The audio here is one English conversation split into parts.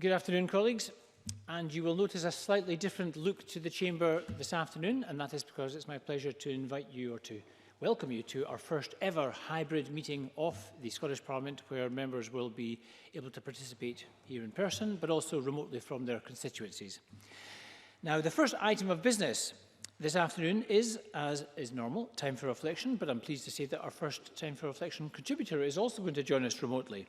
Good afternoon, colleagues. And you will notice a slightly different look to the chamber this afternoon, and that is because it's my pleasure to invite you or to welcome you to our first ever hybrid meeting of the Scottish Parliament, where members will be able to participate here in person, but also remotely from their constituencies. Now, the first item of business this afternoon is, as is normal, time for reflection, but I'm pleased to say that our first time for reflection contributor is also going to join us remotely.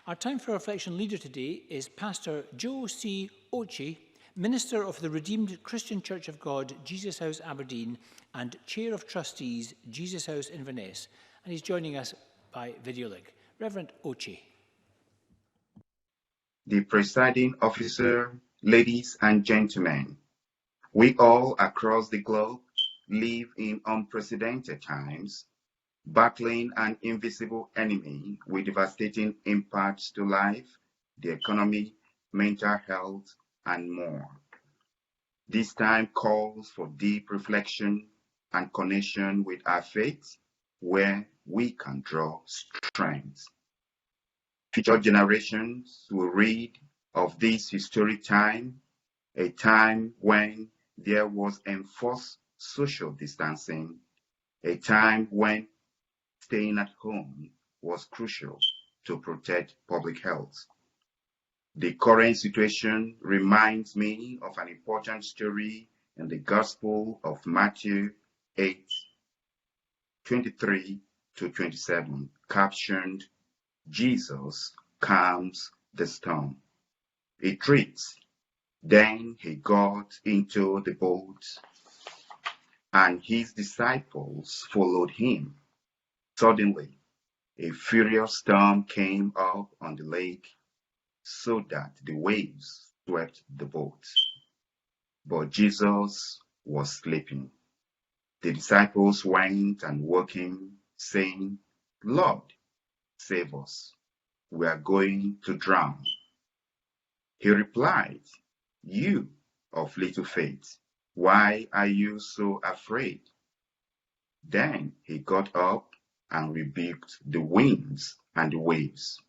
Our time for reflection leader today is Pastor Joe C. Ochi, Minister of the Redeemed Christian Church of God, Jesus House, Aberdeen, and Chair of Trustees, Jesus House, Inverness, and he's joining us by video link. Reverend Ochi. The presiding officer, ladies and gentlemen, we all across the globe live in unprecedented times, battling an invisible enemy with devastating impacts to life, the economy, mental health, and more. This time calls for deep reflection and connection with our faith, where we can draw strength. Future generations will read of this historic time, a time when there was enforced social distancing, a time when staying at home was crucial to protect public health. The current situation reminds me of an important story in the Gospel of Matthew 8:23-27, captioned, Jesus calms the storm. It reads, "Then he got into the boat, and his disciples followed him. Suddenly, a furious storm came up on the lake, so that the waves swept the boat. But Jesus was sleeping. The disciples went and woke him, saying, 'Lord, save us. We are going to drown.' He replied, 'You of little faith, why are you so afraid?' Then he got up and rebuked the winds and the waves,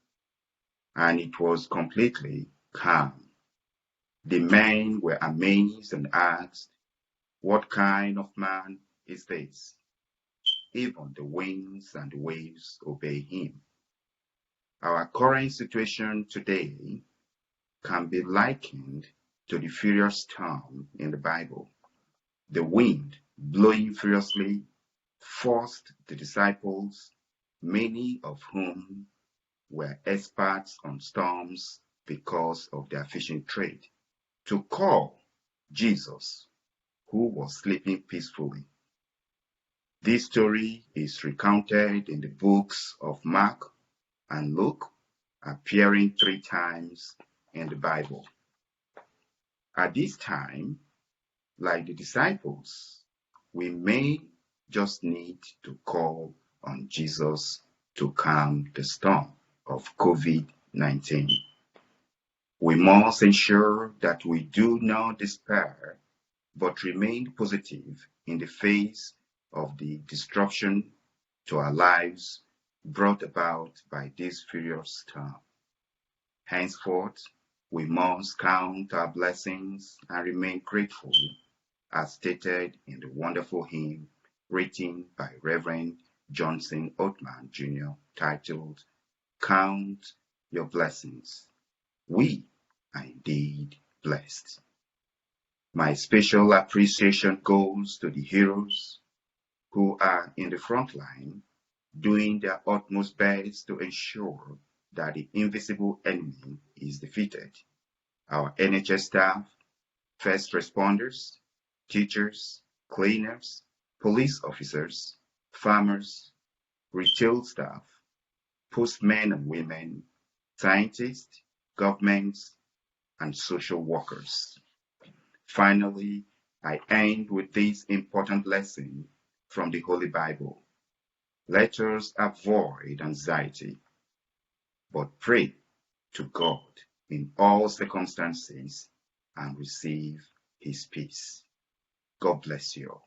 and it was completely calm. The men were amazed and asked, 'What kind of man is this? Even the winds and the waves obey him.' Our current situation today can be likened to the furious storm in the Bible. The wind blowing furiously forced the disciples, many of whom were experts on storms because of their fishing trade, to call Jesus, who was sleeping peacefully. This story is recounted in the books of Mark and Luke, appearing 3 times in the Bible. At this time, like the disciples, we may just need to call on Jesus to calm the storm of COVID-19. We must ensure that we do not despair, but remain positive in the face of the disruption to our lives brought about by this furious storm. Henceforth, we must count our blessings and remain grateful, as stated in the wonderful hymn written by Reverend Johnson Oatman Jr., titled, "Count Your Blessings. We are indeed blessed." My special appreciation goes to the heroes who are in the front line, doing their utmost best to ensure that the invisible enemy is defeated. Our NHS staff, first responders, teachers, cleaners, police officers, farmers, retail staff, postmen and women, scientists, governments, and social workers. Finally, I end with this important lesson from the Holy Bible. Let us avoid anxiety, but pray to God in all circumstances and receive his peace. God bless you all.